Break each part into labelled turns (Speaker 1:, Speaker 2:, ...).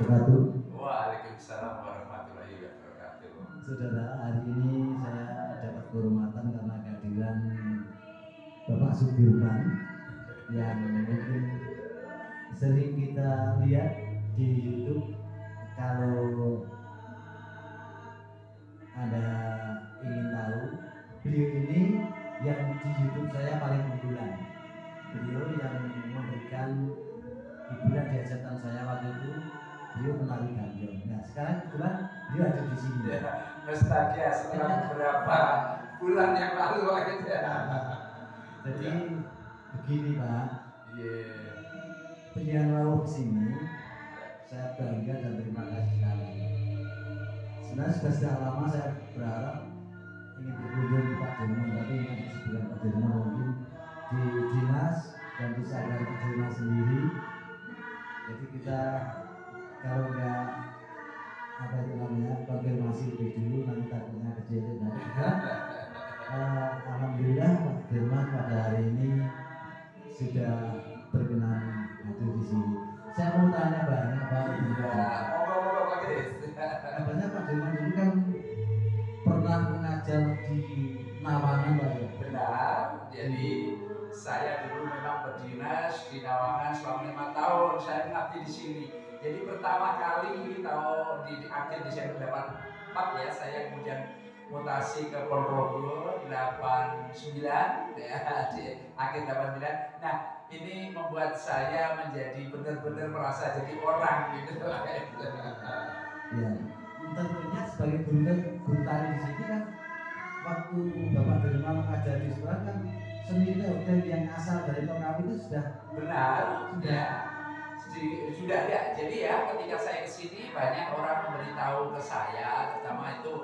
Speaker 1: wabarakatuh.
Speaker 2: Waalaikumsalam warahmatullahi wabarakatuh.
Speaker 1: Saudara, hari ini saya dapat kehormatan karena kehadiran Bapak Sudirman yang mungkin sering kita lihat di YouTube. Kalau Anda ingin tahu, beliau ini yang di YouTube saya paling unggulan. Beliau yang memberikan hiburan di hajatan saya waktu itu. Beliau menari gambang. Nah, sekarang kebetulan beliau ada di sini.
Speaker 2: Nostalgia setelah beberapa bulan yang lalu aja.
Speaker 1: Jadi begini Pak.
Speaker 2: Yeah.
Speaker 1: Pilihan Lawu kesini, saya bangga dan terima kasih sekali. Sebenarnya sudah sejak lama saya berharap ingin berkunjung ke Pak Dirman, tapi ingat kesibukan Pak Dirman mungkin di dinas dan disadari Pak Dirman sendiri. Jadi kita kalau enggak apa itu namanya konfirmasi lebih dulu, nanti takutnya kejadian dari alhamdulillah Pak Dirman pada hari ini sudah berkenan hadir di sini. Saya mau tanya banyak Pak.
Speaker 2: Ngomong-ngomong Pak Kris.
Speaker 1: Katanya Pak Dirman dulu kan pernah mengajar di Nawangan Pak ya?
Speaker 2: Benar. Jadi saya dulu memang berdinas di Nawangan selama 5 tahun. Saya mengabdi di sini. Jadi pertama kali tahun di akhir Desember 84 ya, saya kemudian mutasi ke Ponorogo 89 ya, di akhir 89. Nah, ini membuat saya menjadi benar-benar merasa jadi orang gitu.
Speaker 1: Ya, tentunya sebagai guru tari di sini kan, waktu Bapak Dirman mengajar di sekolah kan seni hotel yang asal dari Tokawi itu sudah
Speaker 2: benar, sudah ya. Jadi ya, ketika saya kesini banyak orang memberitahu ke saya, terutama itu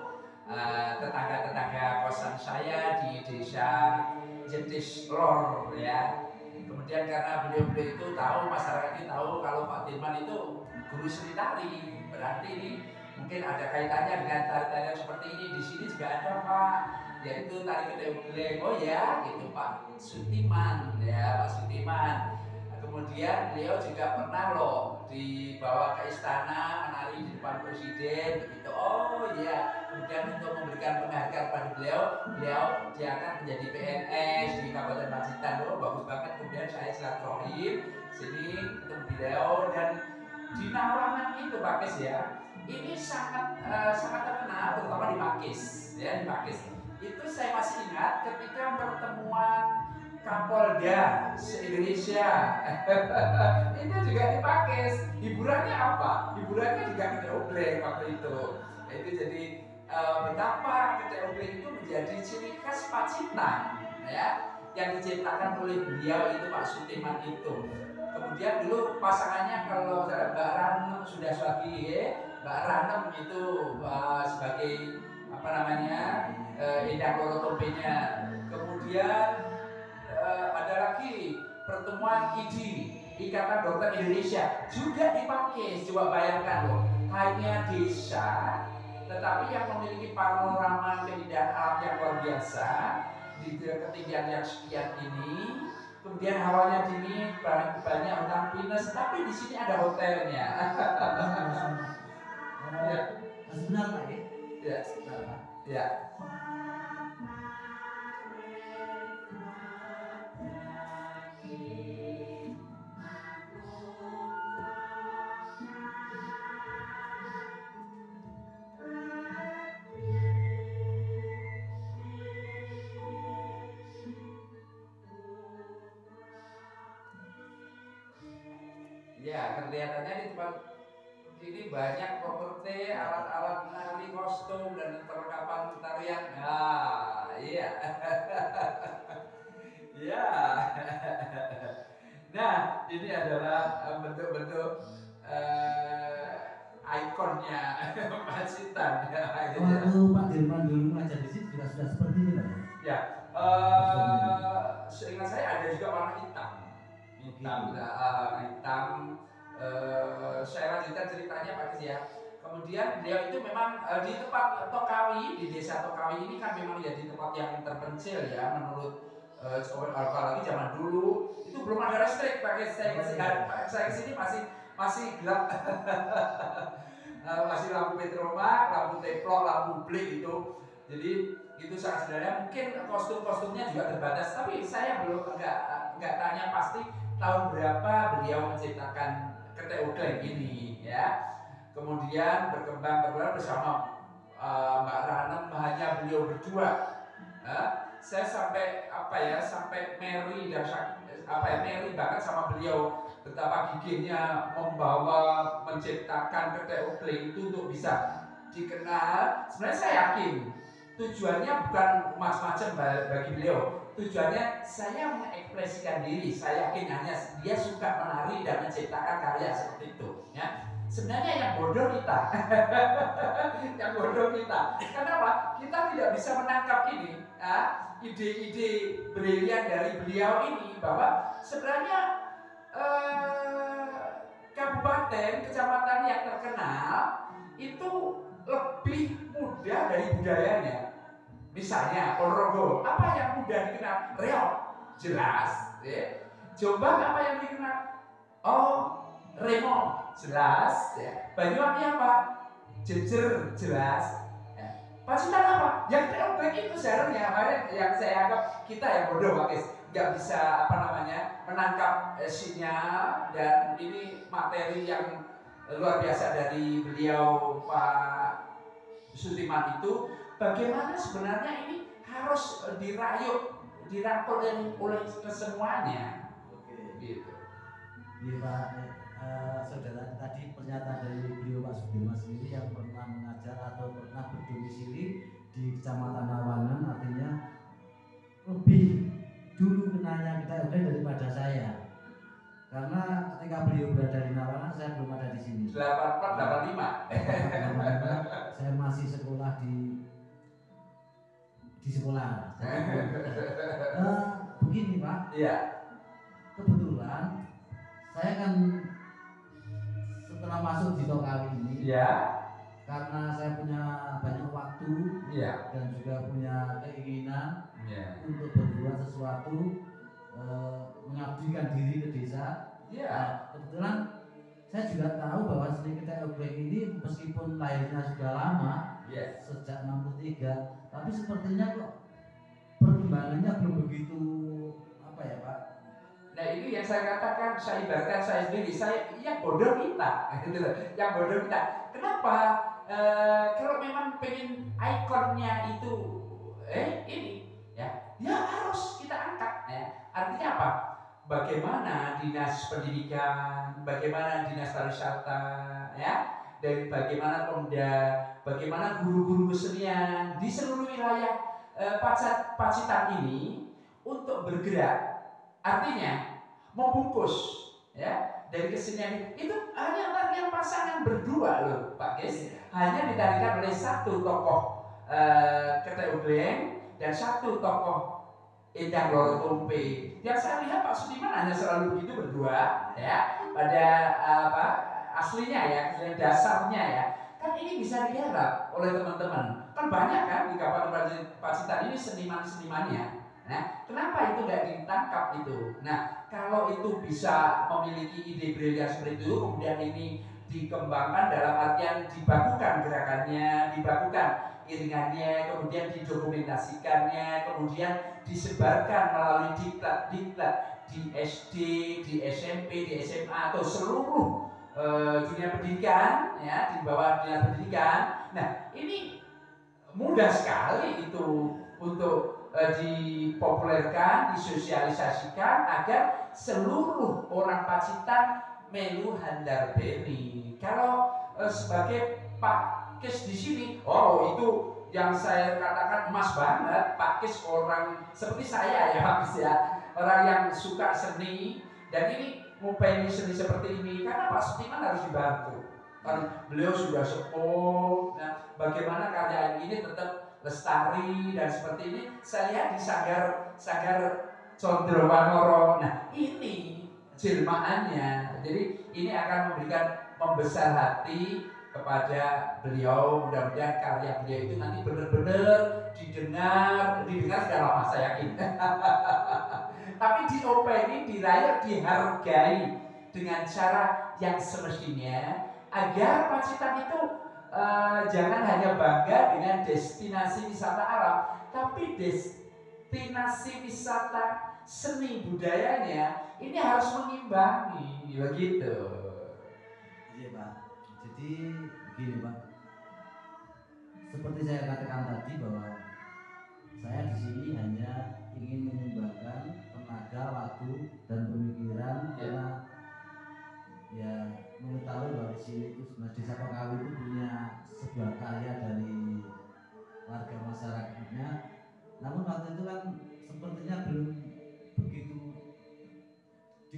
Speaker 2: tetangga-tetangga kosan saya di desa Jetis Lor ya. Kemudian karena beliau-beliau itu tahu, masyarakat ini tahu kalau Pak Dirman itu guru seni tari, berarti ini mungkin ada kaitannya dengan tari-tarian seperti ini. Di sini juga ada Pak, yaitu tari kedai. Oh ya, itu Pak Sutiman ya, Pak Sutiman. Kemudian beliau juga pernah loh dibawa ke istana menari di depan presiden begitu. Oh iya, kemudian untuk memberikan penghargaan pada beliau dia akan menjadi PNS di Kabupaten Pacitan. Oh bagus banget. Kemudian saya silaturahim sini ketemu beliau, dan di Nawangan itu Pak Kis ya, ini sangat terkenal terutama di Pakis ya, di Pakis. Itu saya masih ingat ketika pertemuan Kapolda se-Indonesia itu juga dipakai. Hiburannya apa? Hiburannya juga Kedai Ogleng waktu itu. Nah, itu jadi betapa Kedai Ogleng itu menjadi ciri khas Pacitan ya, yang diciptakan oleh beliau itu Pak Sutiman itu. Kemudian dulu pasangannya kalau Mbak Ranem sudah suami ya, Mbak Ranem itu sebagai apa namanya Indah Loro Tompenya. Kemudian ada lagi pertemuan IDI, Ikatan Dokter Indonesia, juga dipakai. Coba bayangkan loh, hanya desa tetapi yang memiliki panorama keindahan alam yang luar biasa di ketinggian yang sekian ini. Kemudian hawanya dingin, banyak hutan pinus, tapi di sini ada hotelnya.
Speaker 1: Ya, benar Pak ya?
Speaker 2: Ya. Ya, kelihatannya di tempat ini banyak properti, alat-alat menari, kostum, dan perlengkapan tarian. Nah, iya. Ya. Nah, ini adalah bentuk-bentuk ikonnya Pacitan.
Speaker 1: Waktu Pak Dirman dulu ngajar di sini juga sudah seperti ini Pak
Speaker 2: ya? Seingat saya ada juga warna hitam. Hitam. Saya lanjutkan ceritanya Pak Kis ya. Kemudian beliau itu memang di tempat Tokawi, di desa Tokawi ini kan memang jadi tempat yang terpencil ya, menurut apalagi zaman dulu itu belum ada listrik Pak Kis. Saya kesini masih masih gelap. Masih lampu petromak, lampu teplok, lampu blik itu. Jadi itu sangat sederhana. Mungkin kostum-kostumnya juga terbatas, tapi saya belum nggak tanya pasti tahun berapa beliau menciptakan ketek ukleng ini, ya. Kemudian berkembang bersama Mbak Ranem, hanya beliau berdua. Saya sampai sampai Mary dan Mary bahkan sama beliau, betapa gigihnya membawa menciptakan ketek ukleng itu untuk bisa dikenal. Sebenarnya saya yakin tujuannya bukan macam-macam bagi beliau. Tujuannya saya mengekspresikan diri. Saya yakin hanya dia suka menari dan menciptakan karya seperti itu, ya. Sebenarnya yang bodoh kita. Yang bodoh kita. Kenapa? Kita tidak bisa menangkap ini, ide-ide brilian dari beliau ini, bahwa sebenarnya kabupaten, kecamatan yang terkenal itu lebih mudah dari budayanya. Misalnya Ponorogo, apa yang mudah dikenal? Reog, jelas. Ya. Jombang apa yang dikenal? Oh, Remo, jelas. Ya. Banyuwangi apa? Jejer, jelas. Ya. Pacitan apa? Yang teobek itu seharusnya. Yang saya anggap kita yang bodoh, Pak Kis, nggak bisa menangkap sinyal. Dan ini materi yang luar biasa dari beliau Pak Sudirman itu. Bagaimana sebenarnya ini harus dirangkul oleh kesemuanya.
Speaker 1: Oke.
Speaker 2: Gitu.
Speaker 1: Iya Pak, saudara, tadi pernyataan dari beliau Pak Sudirman sendiri yang pernah mengajar atau pernah berdomisili di Kecamatan Nawangan, artinya lebih dulu kenalnya kita daripada saya. Karena ketika beliau berada di Nawangan, saya belum ada di sini.
Speaker 2: 84, 85.
Speaker 1: Saya masih sekolah di sekolah. Begini Pak.
Speaker 2: Iya.
Speaker 1: Kebetulan saya kan setelah masuk di Tokawi ini,
Speaker 2: Iya.
Speaker 1: karena saya punya banyak waktu,
Speaker 2: Iya.
Speaker 1: dan juga punya keinginan untuk berbuat sesuatu, mengabdikan diri ke desa.
Speaker 2: Iya.
Speaker 1: Kebetulan saya juga tahu bahwa seni ketek ukleng ini meskipun lahirnya sudah lama, sejak 63, tapi sepertinya kok perkembangannya belum begitu Pak.
Speaker 2: Nah ini yang saya katakan, saya ibaratkan saya sendiri, yang bodoh kita, yang bodoh kita. Kenapa? Kalau memang pengen ikonnya itu, ini, ya harus kita angkat. Artinya apa? Bagaimana dinas pendidikan, bagaimana dinas pariwisata, dan bagaimana Pemda, bagaimana guru-guru kesenian di seluruh wilayah Pacitan ini untuk bergerak. Artinya membungkus, dari kesenian itu hanya tarian pasangan berdua loh Pak Kis, hanya ditarikan oleh satu tokoh ketek ukleng dan satu tokoh Endang Loro Tumpe. Yang saya lihat Pak Sudirman hanya selalu begitu berdua, pada aslinya dasarnya kan ini bisa digarap oleh teman-teman. Kan banyak kan di Kabupaten Pacitan ini seniman-senimannya. Nah, kenapa itu nggak ditangkap itu? Nah, kalau itu bisa memiliki ide brilian seperti itu, kemudian ini dikembangkan dalam artian dibakukan gerakannya, dibakukan iringannya, kemudian didokumentasikannya, kemudian disebarkan melalui diklat-diklat di SD, di SMP, di SMA atau seluruh dunia pendidikan, di bawah dunia pendidikan. Nah, ini mudah sekali itu untuk dipopulerkan, disosialisasikan agar seluruh orang Pacitan melu handarbeni. Kalau sebagai Pak Kis di sini, itu yang saya katakan emas banget. Pak Kis orang seperti saya Pak Kis orang yang suka seni, dan ini ngupaini seni seperti ini karena Pak Sudirman harus dibantu. Kan beliau sudah sepuh. Nah, bagaimana karya ini tetap lestari dan seperti ini saya lihat di Sanggar Condrowanoro. Nah, ini jelmaannya. Jadi ini akan membesar hati kepada beliau. Mudah-mudahan karya beliau itu nanti benar-benar didengar sudah lama saya yakin. Tapi diopeni, dirayak, dihargai dengan cara yang semestinya agar Pacitan itu jangan hanya bangga dengan destinasi wisata alam, tapi destinasi wisata seni budayanya ini harus mengimbangi, begitu.
Speaker 1: Iya Pak. Jadi begini Pak. Seperti saya katakan tadi bahwa saya di sini hanya ingin menyumbangkan tenaga, waktu, dan pemikiran karena ya mengetahui bahwa di sini itu sebenarnya Desa Pekawi itu punya sebuah karya dari warga masyarakatnya. Namun waktu itu kan sepertinya belum begitu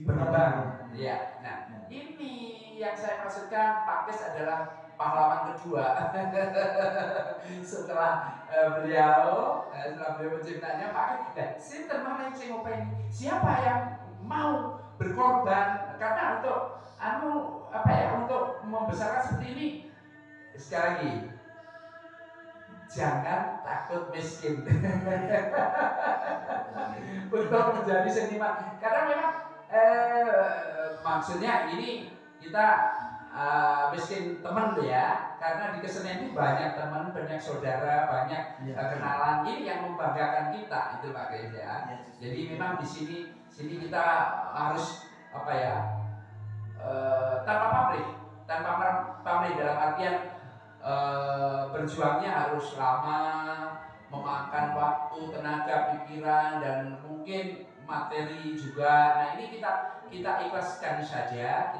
Speaker 2: berkembang. Ya, nah ini yang saya maksudkan Pak Kes adalah pahlawan kedua setelah beliau menciptanya Pak Kes. Sinten mana yang ngopeni? Siapa yang mau berkorban karena untuk untuk membesarkan seperti ini? Sekali lagi, jangan takut miskin untuk menjadi seniman, karena memang maksudnya ini kita miskin teman ya, karena di kesenian itu banyak teman, banyak saudara, banyak kenalan. Ini yang membanggakan kita itu Pak Kris ya. Jadi memang di sini kita harus tanpa pamrih dalam artian berjuangnya harus lama, memakan waktu, tenaga, pikiran, dan mungkin materi juga. Nah ini kita ikhlaskan saja,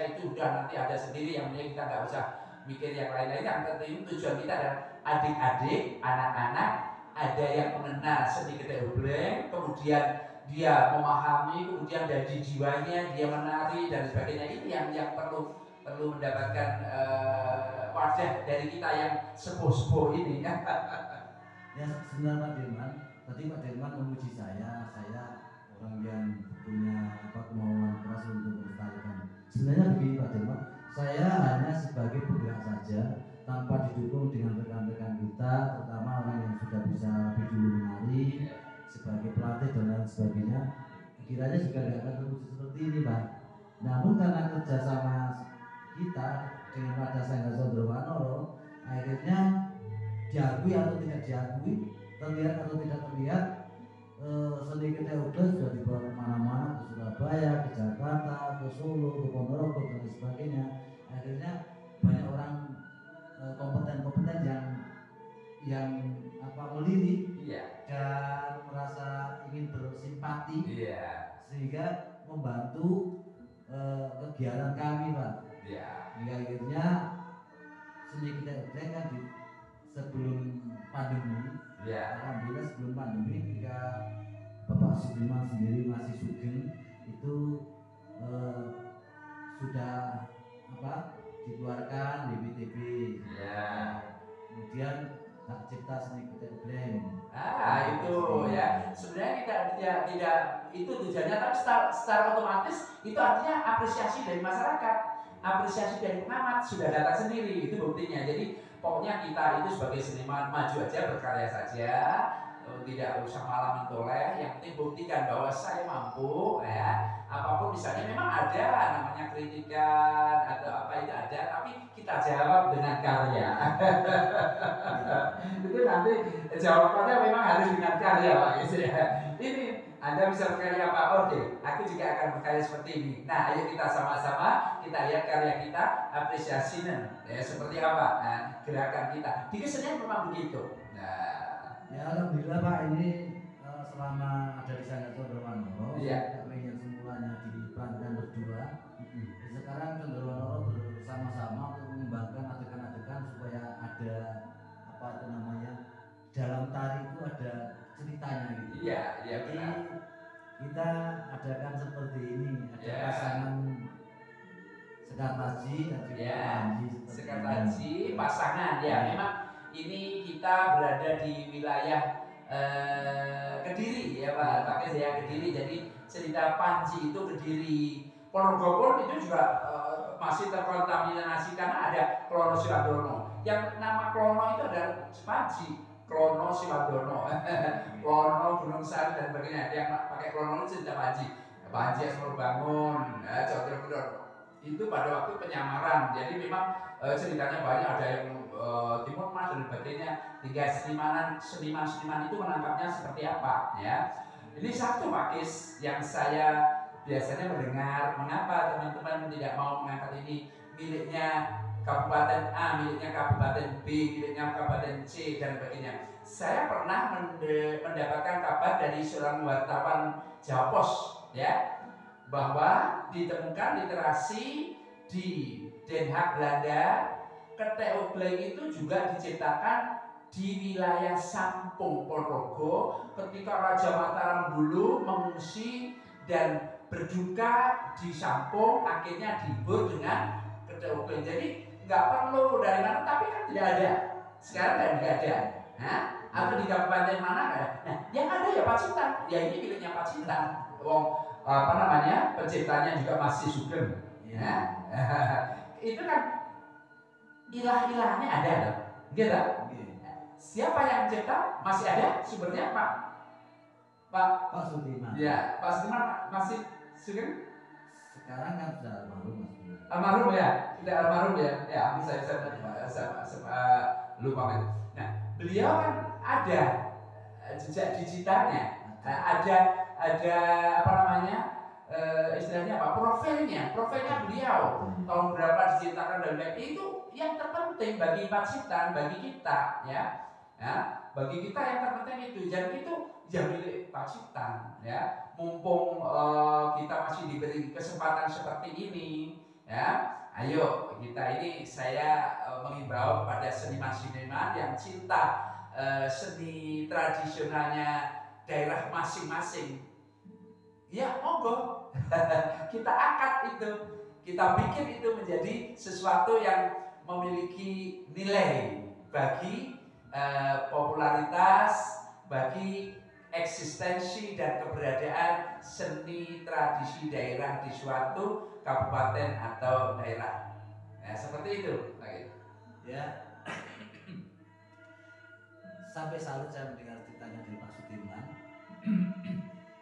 Speaker 2: itu udah nanti ada sendiri yang penting, kita nggak usah mikir yang lain-lain. Yang penting tujuan kita adalah adik-adik, anak-anak ada yang mengenal seni Gede Ubleng, kemudian dia memahami, kemudian dari jiwanya dia menari dan sebagainya. Ini yang perlu mendapatkan wadah dari kita yang sepuh-sepuh ini.
Speaker 1: Ya sebenarnya Pak Dirman, tadi Pak Dirman memuji saya orang yang punya kemauan keras untuk melestarikan. Sebenarnya begini Pak Dirman, saya hanya sebagai penggerak saja tanpa didukung dengan rekan-rekan kita, terutama orang yang sudah bisa lebih dulu menari sebagai pelatih dan lain sebagainya. Kiranya juga tidak akan terwujud seperti ini Pak. Namun karena kerjasama kita dengan Pada Sangga Sondrowanoro, akhirnya diakui atau tidak diakui, terlihat atau tidak terlihat, seni Gede Ubleng sudah dibawa kemana-mana, ke Surabaya, ke Jakarta, ke Solo, ke Ponorogo dan lain sebagainya. Akhirnya banyak orang kompeten yang melirik dan merasa ingin bersimpati, sehingga membantu kegiatan kami Pak. Hingga akhirnya seni Gede Ubleng kan sebelum pandemi, alhamdulillah sebelum pandemi, ketika Bapak Sudirman sendiri masih sugeng, itu sudah dikeluarkan BPTB. Kemudian hak cipta seni Gede Ubleng.
Speaker 2: Itu ya. Sebenarnya kita tidak itu tujuannya, tapi secara otomatis itu artinya apresiasi dari masyarakat, apresiasi dari pengamat sudah datang sendiri. Itu buktinya. Jadi pokoknya kita itu sebagai seniman maju aja, berkarya saja, tidak usah malah mentoleh. Yang penting buktikan bahwa saya mampu ya. Apapun misalnya memang ada namanya kritikan atau apa itu ada, tapi kita jawab dengan karya. Itu nanti jawabannya memang harus dengan karya Pak. Ini Anda bisa berkarya apa? Oke, aku juga akan berkarya seperti ini. Nah, ayo kita sama-sama kita lihat karya kita, apresiasinya ya seperti apa gerakan kita. Di kesenian memang begitu. Nah,
Speaker 1: ya alhamdulillah Pak, ini selama ada di Sangga Sondrowanoro, kami yang semulanya diperankan berdua, sekarang Sondrowanoro bersama-sama untuk mengembangkan adegan-adegan supaya ada dalam tari itu ada ceritanya gitu.
Speaker 2: Jadi
Speaker 1: kita adakan seperti ini, ada pasangan Sekartaji dan juga
Speaker 2: Sekartaji pasangan memang ini kita berada di wilayah Kediri ya Pak Kes ya, Kediri. Jadi cerita Panji itu Kediri. Ponorogo pun itu juga masih terkontaminasi karena ada Klono Siwadono. Yang nama Klono itu adalah Panji, Klono Siwadono, Klono Gunung Sari dan sebagainya. Yang pakai Klono itu cerita Panji. Panji Asmur Bangun, itu pada waktu penyamaran. Jadi memang ceritanya banyak, ada yang Timur Mas dan sebagainya. Tiga seniman itu menangkapnya seperti apa, ya. Ini satu Pak Kis yang saya biasanya mendengar, mengapa teman-teman tidak mau mengangkat ini miliknya Kabupaten A, miliknya Kabupaten B, miliknya Kabupaten C dan sebagainya. Saya pernah mendapatkan kabar dari seorang wartawan Jawa Pos, ya, bahwa ditemukan literasi di Den Haag Belanda, ketek Obleng itu juga diciptakan di wilayah Sampung Ponorogo ketika Raja Mataram dulu mengungsi dan berduka di Sampung, akhirnya dihibur dengan ketek Obleng. Jadi nggak perlu dari mana, tapi kan tidak ada. Sekarang kan nggak ada. Nah, atau di kabupaten mana kan? Nah, yang ada ya Pacitan. Ya ini miliknya Pacitan. Wong apa namanya, penciptanya juga masih Sugeng, ya. Itu kan ilah-ilahnya ada, gitu. Siapa yang mencipta? Masih ada sumbernya Pak
Speaker 1: Sudirman.
Speaker 2: Ya, Pak Sudirman masih Sugeng.
Speaker 1: Sekarang kan sudah almarhum.
Speaker 2: Almarhum ya, tidak almarhum ya. Ya, saya lupa. Nah, beliau kan ada jejak digitalnya, ada apa namanya, istilahnya apa, profilnya beliau tahun berapa diciptakan dan lain itu yang terpenting bagi Pacitan, bagi kita, ya, bagi kita yang terpenting itu. Jadi itu ya milik Pacitan, ya. Mumpung kita masih diberi kesempatan seperti ini, ya, ayo kita ini, saya mengimbau kepada seniman-seniman yang cinta seni tradisionalnya daerah masing-masing, ya monggo kita angkat itu, kita bikin itu menjadi sesuatu yang memiliki nilai bagi popularitas, bagi eksistensi dan keberadaan seni tradisi daerah di suatu kabupaten atau daerah. Ya, seperti itu.
Speaker 1: Ya. Sampai salut saya mendengar ceritanya dari Pak Sudirman.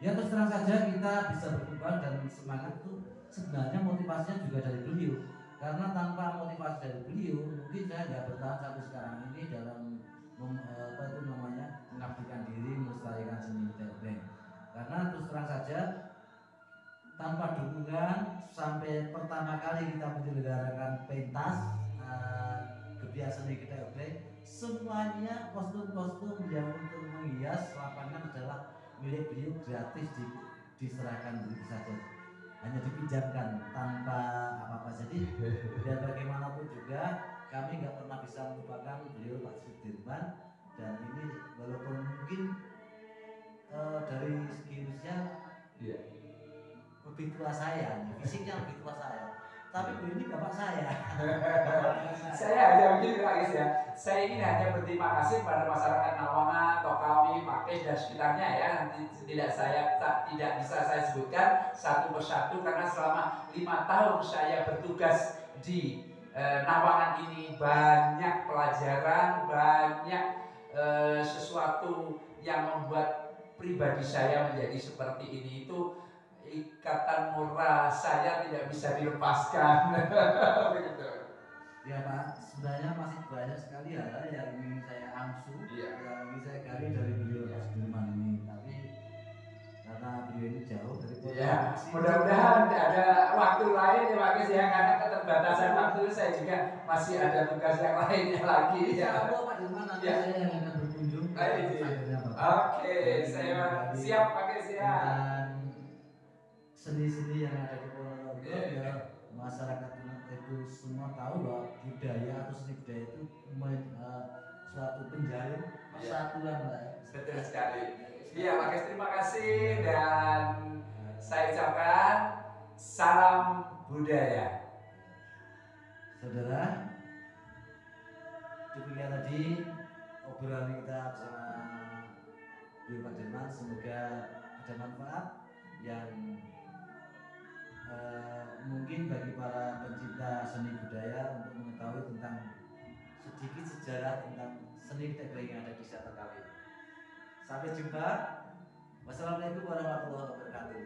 Speaker 1: Ya terus terang saja kita bisa berkembang dan semangat itu sebenarnya motivasinya juga dari beliau. Karena tanpa motivasi dari beliau mungkin saya tidak bertahan sampai sekarang ini dalam mengabdikan diri melestarikan seni tebeng. Karena terus terang saja tanpa dukungan sampai pertama kali kita menyelenggarakan pentas Gebiar Seni Tebeng, semuanya kostum-kostum yang untuk menghias lapangan adalah milik beliau, gratis diserahkan begitu saja, hanya dipinjamkan tanpa apa-apa. Jadi biar bagaimanapun juga kami nggak pernah bisa melupakan beliau Pak Sudirman. Dan ini walaupun mungkin dari segi usia lebih tua saya, fisiknya lebih tua saya, tapi beliau ini bapak saya.
Speaker 2: Saya hanya begini Pak Kis, ya. Saya ingin hanya berterima kasih pada masyarakat Nawangan, Tokawi, Pakis dan sekitarnya, ya. Nanti tidak bisa saya sebutkan satu persatu karena selama 5 tahun saya bertugas di Nawangan ini banyak pelajaran, banyak sesuatu yang membuat pribadi saya menjadi seperti ini. Itu ikatan moral saya tidak bisa dilepaskan. Begitu.
Speaker 1: Ya Pak, sebenarnya masih banyak sekali hal yang ingin saya angsu, yang ingin saya gali dari beliau Pak Sudirman ini. Tapi karena beliau ini jauh dari
Speaker 2: mudah-mudahan ada waktu lain ya Pak Kis, ya, karena keterbatasan waktu saya juga masih ada tugas yang lainnya lagi.
Speaker 1: Ya Allah Pak Dirman, nanti saya yang akan berkunjung.
Speaker 2: Oke, saya siap Pak Kis, ya.
Speaker 1: Dan seni-seni yang ada di Ponorogo, ya masyarakat itu semua tahu bahwa budaya atau seni budaya itu suatu penjalin persatuan, Pak.
Speaker 2: Betul sekali. Iya, Pak Kis, terima kasih dan saya ucapkan salam budaya.
Speaker 1: Saudara, demikian tadi obrolan kita bersama Beliau Pak Dirman, semoga ada manfaat yang mungkin bagi para pencinta seni budaya untuk mengetahui tentang sedikit sejarah tentang seni tebeng yang ada di Satakarya. Sampai jumpa. Wassalamualaikum warahmatullahi wabarakatuh.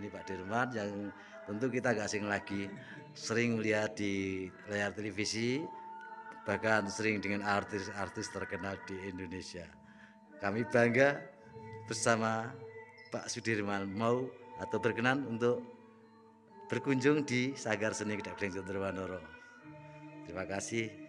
Speaker 3: ini Pak Dirman yang tentu kita gak asing lagi, sering lihat di layar televisi, bahkan sering dengan artis-artis terkenal di Indonesia. Kami bangga bersama Pak Sudirman mau atau berkenan untuk berkunjung di Sanggar Seni Kedai Bleding Condrowanoro. Terima kasih.